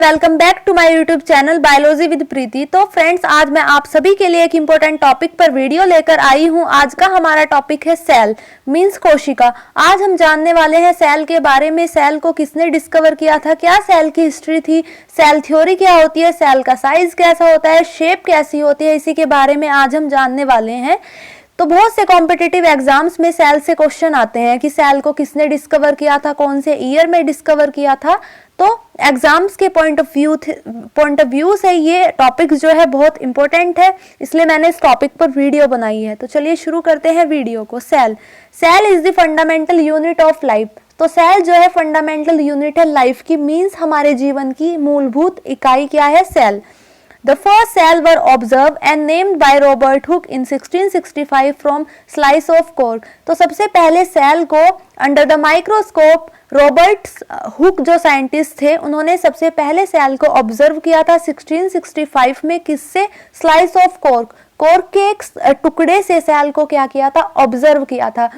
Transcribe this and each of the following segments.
Welcome back to my YouTube channel biology with Preeti. तो friends, आज मैं आप सभी के लिए एक इम्पोर्टेंट टॉपिक पर वीडियो लेकर आई हूं। आज का हमारा टॉपिक है सेल मींस कोशिका। आज हम जानने वाले हैं सेल के बारे में। सेल को किसने डिस्कवर किया था, क्या सेल की हिस्ट्री थी, सेल थ्योरी क्या होती है, सेल का साइज कैसा होता है, शेप कैसी होती है, इसी के बारे में आज हम जानने वाले हैं। तो बहुत से कॉम्पिटिटिव एग्जाम्स में सेल से क्वेश्चन आते हैं कि सेल को किसने डिस्कवर किया था, कौन से ईयर में डिस्कवर किया था। तो एग्जाम्स के पॉइंट ऑफ व्यू से ये टॉपिक जो है बहुत इंपॉर्टेंट है, इसलिए मैंने इस टॉपिक पर वीडियो बनाई है। तो चलिए शुरू करते हैं वीडियो को। Cell is the fundamental unit of life. तो सेल जो है फंडामेंटल यूनिट है लाइफ की, मीन्स हमारे जीवन की मूलभूत इकाई क्या है, cell. The first cell were observed and named by Robert Hooke in 1665 from slice of cork। तो सबसे पहले सेल को under the microscope Robert Hooke जो साइंटिस्ट थे, उन्होंने सबसे पहले सेल को ऑब्जर्व किया था 1665 में। किससे? स्लाइस ऑफ कॉर्क, कॉर्क के एक टुकड़े से सेल को क्या किया था, ऑब्जर्व किया था।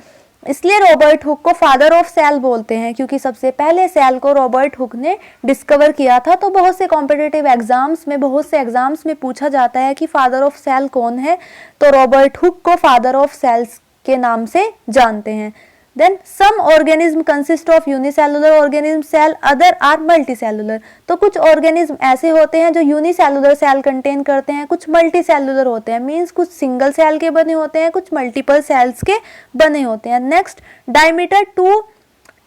इसलिए रॉबर्ट हुक को फादर ऑफ सेल बोलते हैं, क्योंकि सबसे पहले सेल को रॉबर्ट हुक ने डिस्कवर किया था। तो बहुत से कॉम्पिटिटिव एग्जाम्स में पूछा जाता है कि फादर ऑफ सेल कौन है, तो रॉबर्ट हुक को फादर ऑफ सेल्स के नाम से जानते हैं। Then some organism consist of unicellular organism cell, other are multicellular. तो कुछ ऑर्गेनिज्म ऐसे होते हैं जो यूनिसेलुलर सेल कंटेन करते हैं, कुछ मल्टीसेलुलर होते हैं, मींस कुछ सिंगल सेल के बने होते हैं, कुछ मल्टीपल सेल्स के बने होते हैं। Next, diameter 2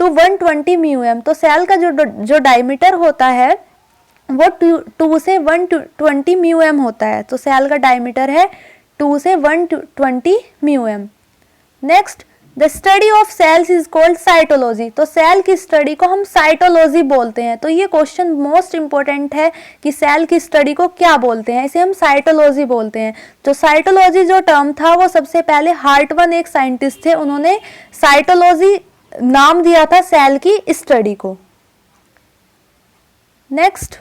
to 120 म्यूएम। तो सेल का जो डायमीटर होता है वो 2 से 120 म्यूएम होता है। तो सेल का डायमीटर है 2 से 120 म्यूएम। Next, the study of cells is called cytology. तो सेल की स्टडी को हम साइटोलॉजी बोलते हैं। तो ये क्वेश्चन मोस्ट इंपॉर्टेंट है कि सेल की स्टडी को क्या बोलते हैं, इसे हम साइटोलॉजी बोलते हैं। तो साइटोलॉजी जो टर्म था वो सबसे पहले हार्टमन एक साइंटिस्ट थे, उन्होंने साइटोलॉजी नाम दिया था सेल की स्टडी को। Next,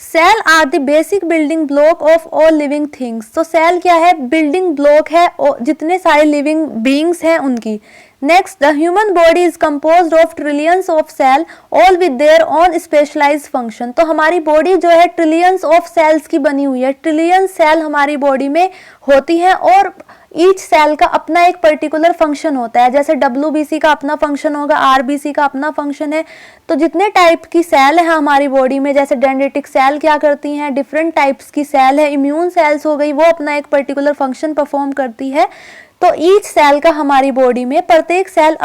cell are the basic building block of all living things. तो सेल क्या है, बिल्डिंग ब्लॉक है जितने सारे लिविंग बीइंग्स हैं उनकी। Next, the human body is composed of trillions of cell all with their own specialized function. तो हमारी बॉडी जो है ट्रिलियंस ऑफ सेल्स की बनी हुई है। ट्रिलियन सेल हमारी बॉडी में होती हैं और ईच सेल का अपना एक पर्टिकुलर फंक्शन होता है। जैसे WBC का अपना फंक्शन होगा, RBC का अपना फंक्शन है। तो जितने टाइप की सेल है हमारी बॉडी में, जैसे डेंड्रिटिक सेल क्या करती हैं, डिफरेंट टाइप्स की सेल है, इम्यून सेल्स हो गई, वो अपना एक पर्टिकुलर फंक्शन परफॉर्म करती है। तो ईच सेल का हमारी बॉडी में प्रत्येक सेल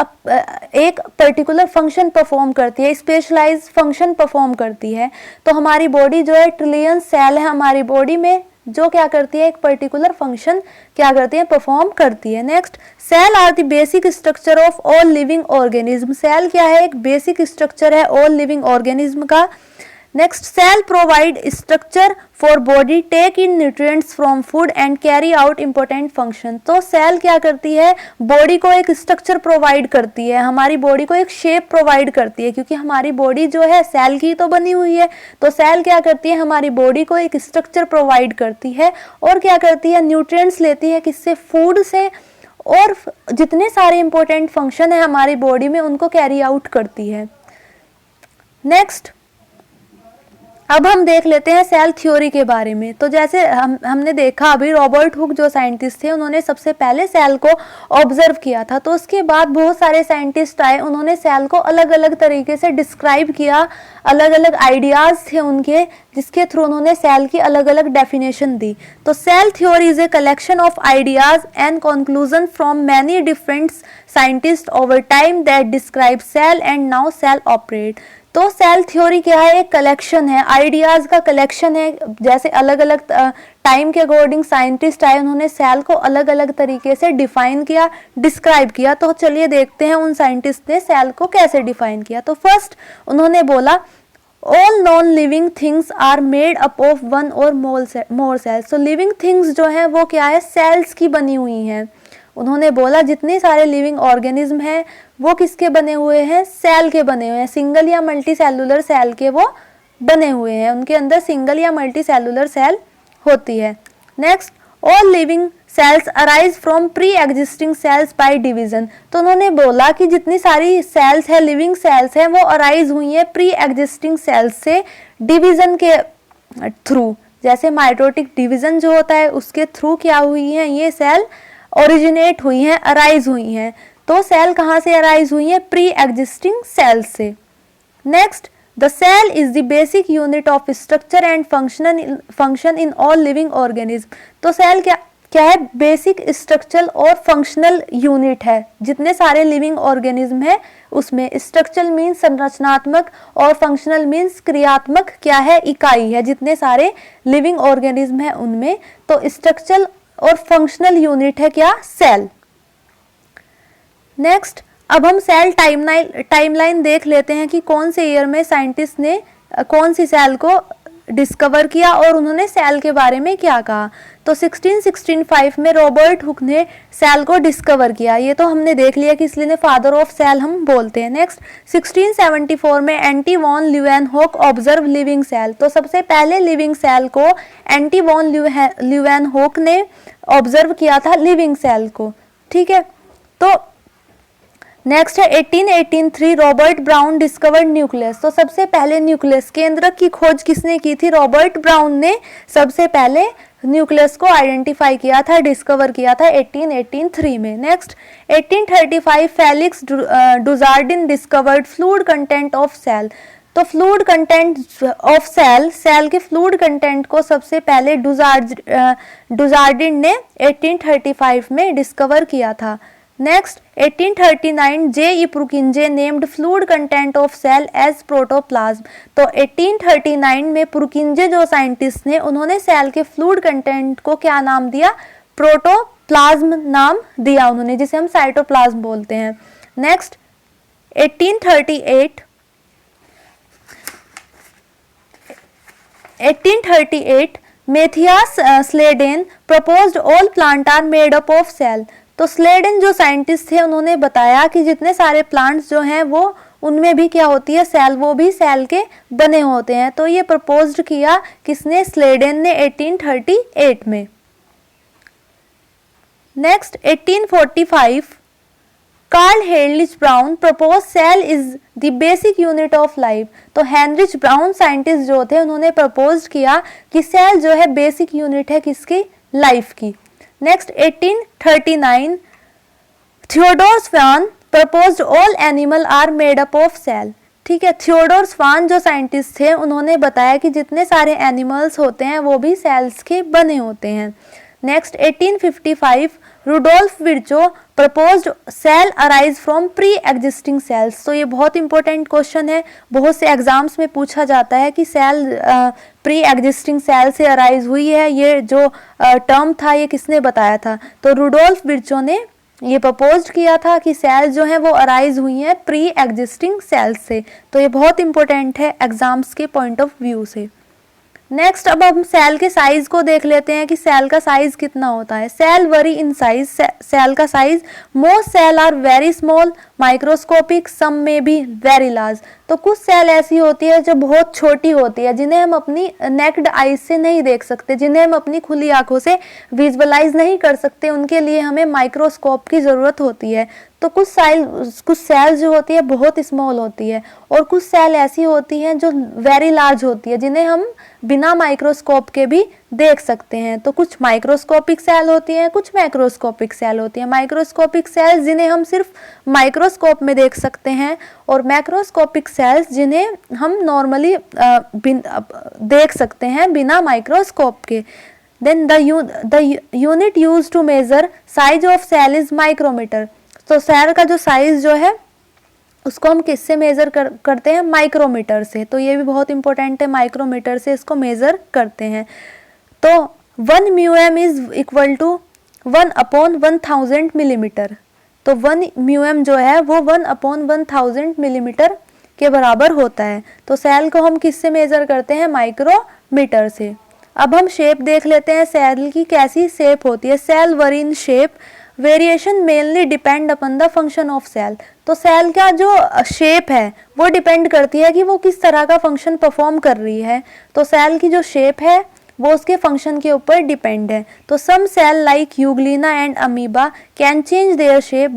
एक पर्टिकुलर फंक्शन परफॉर्म करती है, स्पेशलाइज्ड फंक्शन परफॉर्म करती है। तो हमारी बॉडी जो है ट्रिलियन सेल है हमारी बॉडी में, जो क्या करती है, एक पर्टिकुलर फंक्शन क्या करती है, परफॉर्म करती है। Next, cell are the basic structure of all living organism. Cell क्या है, एक बेसिक स्ट्रक्चर है ऑल लिविंग ऑर्गेनिज्म का। Next, cell provide structure for body, take in nutrients from food and carry out important function. तो cell क्या करती है, body को एक स्ट्रक्चर प्रोवाइड करती है, हमारी बॉडी को एक शेप प्रोवाइड करती है, क्योंकि हमारी बॉडी जो है सेल की तो बनी हुई है। तो सेल क्या करती है, हमारी बॉडी को एक स्ट्रक्चर प्रोवाइड करती है और क्या करती है, न्यूट्रिएंट्स लेती है, किससे, फूड से, और जितने सारे इंपॉर्टेंट फंक्शन है हमारी बॉडी में उनको कैरी आउट करती है। नेक्स्ट, अब हम देख लेते हैं सेल थ्योरी के बारे में। तो जैसे हमने देखा अभी, रॉबर्ट हुक जो साइंटिस्ट थे उन्होंने सबसे पहले सेल को ऑब्जर्व किया था। तो उसके बाद बहुत सारे साइंटिस्ट आए, उन्होंने सेल को अलग अलग तरीके से डिस्क्राइब किया, अलग अलग आइडियाज थे उनके, जिसके थ्रू उन्होंने सेल की अलग अलग डेफिनेशन दी। तो cell theory is a collection of ideas and conclusion from many different scientist over time that describe cell and now cell operate. तो सेल थ्योरी क्या है, एक कलेक्शन है, आइडियाज का कलेक्शन है। जैसे अलग अलग टाइम के अकॉर्डिंग साइंटिस्ट आए, उन्होंने सेल को अलग अलग तरीके से डिफाइन किया, डिस्क्राइब किया। तो चलिए देखते हैं उन साइंटिस्ट ने सेल को कैसे डिफाइन किया। तो फर्स्ट उन्होंने बोला, all non living things are made up of one or more cells. तो लिविंग थिंग्स जो है वो क्या है, सेल्स की बनी हुई हैं। उन्होंने बोला जितने सारे लिविंग ऑर्गेनिज्म हैं वो किसके बने हुए हैं, सेल के बने हुए हैं, सिंगल या मल्टी सेलुलर सेल के वो बने हुए हैं, उनके अंदर सिंगल या मल्टी सेलुलर सेल होती है। Next, all living cells arise from pre existing sales by division. तो उन्होंने बोला कि जितनी सारी सेल्स है, लिविंग सेल्स है, वो अराइज हुई है प्री एग्जिस्टिंग सेल्स से डिवीजन के थ्रू। जैसे माइटोटिक डिवीजन जो होता है उसके थ्रू क्या हुई है, ये सेल ओरिजिनेट हुई हैं, अराइज हुई हैं। तो सेल कहाँ से अराइज हुई है, प्री एग्जिस्टिंग सेल से। Next, the cell is the basic unit of structure and function in all living organism. तो सेल क्या क्या है, बेसिक स्ट्रक्चर और फंक्शनल यूनिट है। जितने सारे लिविंग ऑर्गेनिज्म है उसमें स्ट्रक्चरल मीन्स संरचनात्मक और फंक्शनल मीन्स क्रियात्मक क्या है, इकाई है। जितने सारे लिविंग ऑर्गेनिज्म है उनमें तो स्ट्रक्चरल और फंक्शनल यूनिट है क्या, सेल। नेक्स्ट, अब हम सेल टाइमलाइन देख लेते हैं कि कौन से ईयर में साइंटिस्ट ने कौन सी सेल को डिस्कवर किया और उन्होंने सेल के बारे में क्या कहा। तो 1665 में रॉबर्ट हुक ने सेल को डिस्कवर किया। ये तो हमने देख लिया कि इसलिए फादर ऑफ सेल हम बोलते हैं। नेक्स्ट, 1674 में Antony van Leeuwenhoek observe living cell. तो सबसे पहले लिविंग सेल को एंटी वॉन ल्यूवेनहोक ने ऑब्जर्व किया था, लिविंग सेल को। ठीक है, तो नेक्स्ट है 1883 रॉबर्ट ब्राउन डिस्कवर्ड न्यूक्लियस। तो सबसे पहले न्यूक्लियस केंद्रक की खोज किसने की थी, रॉबर्ट ब्राउन ने सबसे पहले न्यूक्लियस को आइडेंटिफाई किया था, डिस्कवर किया था 1883 में। Next, 1835 Felix Dujardin discovered fluid content of cell. तो fluid content of cell, cell के फ्लूइड कंटेंट को सबसे पहले डुजार्डिन ने 1835 में डिस्कवर किया था। Next, 1839 J Purkinje named fluid content of cell as protoplasm. तो 1839 में पुरकिंजे जो साइंटिस्ट ने उन्होंने सेल के फ्लूइड कंटेंट को क्या नाम दिया, प्रोटोप्लाज्म नाम दिया उन्होंने, जिसे हम साइटोप्लाज्म बोलते हैं। Next, 1838 Matthias Schleiden proposed all plant are made up of cell. तो स्लेडन जो साइंटिस्ट थे उन्होंने बताया कि जितने सारे प्लांट्स जो हैं वो उनमें भी क्या होती है, सेल, वो भी सेल के बने होते हैं। तो ये प्रपोज्ड किया किसने, स्लेडन ने 1838 में। Next, 1845 Karl Heinrich Brown propose cell is the basic unit of life. तो हेनरिच ब्राउन साइंटिस्ट जो थे उन्होंने प्रपोज किया कि सेल जो है बेसिक यूनिट है किसकी, लाइफ की। Next, 1839 Theodor Schwann proposed all animal are made up of cell. ठीक है, थियोडोर स्वान जो साइंटिस्ट थे उन्होंने बताया कि जितने सारे एनिमल्स होते हैं वो भी सेल्स के बने होते हैं। Next, 1855 Rudolf Virchow proposed cell arise from pre existing cells. तो ये बहुत इंपॉर्टेंट क्वेश्चन है, बहुत से एग्जाम्स में पूछा जाता है कि सेल प्री एग्जिस्टिंग सेल से अराइज हुई है, ये जो टर्म था ये किसने बताया था, तो रुडोल्फ विर्चो ने ये प्रपोज किया था कि सेल जो है वो अराइज हुई हैं प्री एग्जिस्टिंग सेल्स से। तो ये बहुत इंपॉर्टेंट है एग्जाम्स के पॉइंट ऑफ व्यू से। नेक्स्ट, अब हम सेल के साइज को देख लेते हैं कि सेल का साइज कितना होता है। Cell vary in size, cell का size, most cell are very small microscopic, some may be very large. तो कुछ सेल ऐसी होती है जो बहुत छोटी होती है, जिन्हें हम अपनी नेक्ड आईज से नहीं देख सकते, जिन्हें हम अपनी खुली आंखों से विजुअलाइज नहीं कर सकते, उनके लिए हमें माइक्रोस्कोप की ज़रूरत होती है। तो कुछ सेल जो होती है बहुत स्मॉल होती है और कुछ सेल ऐसी होती हैं जो वेरी लार्ज होती है, जिन्हें हम बिना माइक्रोस्कोप के भी देख सकते हैं। तो कुछ माइक्रोस्कोपिक सेल होती हैं, कुछ मैक्रोस्कोपिक सेल होती हैं। माइक्रोस्कोपिक सेल्स जिन्हें हम सिर्फ माइक्रोस्कोप में देख सकते हैं और मैक्रोस्कोपिक सेल्स जिन्हें हम नॉर्मली देख सकते हैं बिना माइक्रोस्कोप के। Then the unit used to measure size of cell is micrometer. तो सेल का जो साइज जो है उसको हम किससे मेजर करते हैं, माइक्रोमीटर से। तो ये भी बहुत इंपॉर्टेंट है, माइक्रोमीटर से इसको मेजर करते हैं। तो 1 म्यूएम इज इक्वल टू 1/1000 मिलीमीटर। तो 1 म्यूएम जो है वो 1/1000 मिलीमीटर के बराबर होता है। तो सेल को हम किससे मेजर करते हैं, माइक्रोमीटर से। अब हम शेप देख लेते हैं, सेल की कैसी शेप होती है। Cell vary in shape, variation mainly depend upon the function of cell. तो सेल का जो शेप है वो डिपेंड करती है कि वो किस तरह का फंक्शन परफॉर्म कर रही है। तो सेल की जो शेप है वो उसके फंक्शन के ऊपर डिपेंड है। तो some cell like euglena and amoeba can change their shape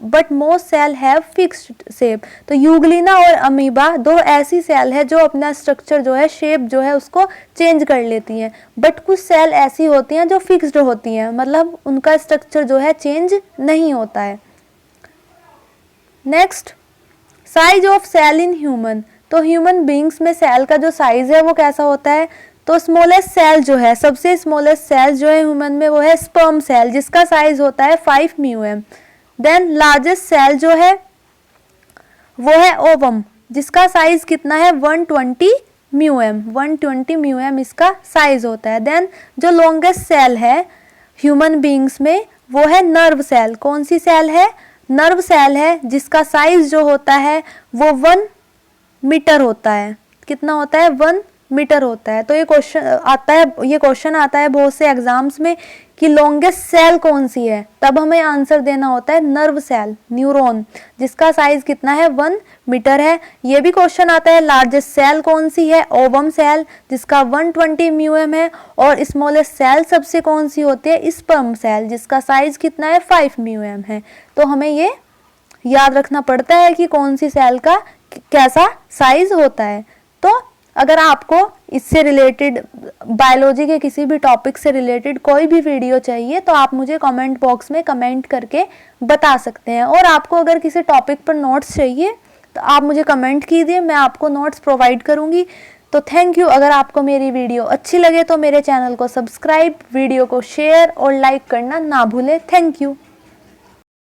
but most cell have fixed shape. तो यूग्लिना और अमीबा दो ऐसी सेल है जो अपना स्ट्रक्चर जो है, शेप जो है उसको चेंज कर लेती हैं, बट कुछ सेल ऐसी होती हैं जो फिक्स्ड होती हैं, मतलब उनका स्ट्रक्चर जो है चेंज नहीं होता है। Next, size of cell in human. तो ह्यूमन बींग्स में सेल का जो साइज है वो कैसा होता है? तो स्मॉलेस्ट सेल जो है, सबसे स्मॉलेस्ट सेल जो है ह्यूमन में वो है स्पर्म सेल, जिसका साइज होता है 5 म्यूएम। देन लार्जेस्ट सेल जो है वो है ओवम, जिसका साइज कितना है? 120 म्यूएम, 120 म्यूएम इसका साइज होता है। देन जो लॉन्गेस्ट सेल है ह्यूमन बींग्स में वो है नर्व सेल। कौन सी सेल है? नर्व सेल है, जिसका साइज जो होता है वो 1 मीटर होता है। कितना होता है? 1 मीटर होता है। तो ये क्वेश्चन आता है बहुत से एग्जाम्स में कि लॉन्गेस्ट सेल कौन सी है, तब हमें आंसर देना होता है नर्व सेल, न्यूरॉन, जिसका साइज कितना है? 1 मीटर है। ये भी क्वेश्चन आता है लार्जेस्ट सेल कौन सी है? ओवम सेल, जिसका 120 म्यूएम है। और स्मॉलेस्ट सेल सबसे कौन सी होती है? स्पर्म सेल, जिसका साइज कितना है? 5 म्यूएम है। तो हमें ये याद रखना पड़ता है कि कौन सी सेल का कैसा साइज होता है। तो अगर आपको इससे रिलेटेड, बायोलॉजी के किसी भी टॉपिक से रिलेटेड कोई भी वीडियो चाहिए तो आप मुझे कमेंट बॉक्स में कमेंट करके बता सकते हैं। और आपको अगर किसी टॉपिक पर नोट्स चाहिए तो आप मुझे कमेंट कीजिए, मैं आपको नोट्स प्रोवाइड करूंगी। तो थैंक यू। अगर आपको मेरी वीडियो अच्छी लगे तो मेरे चैनल को सब्सक्राइब, वीडियो को शेयर और लाइक करना ना भूलें। Thank you.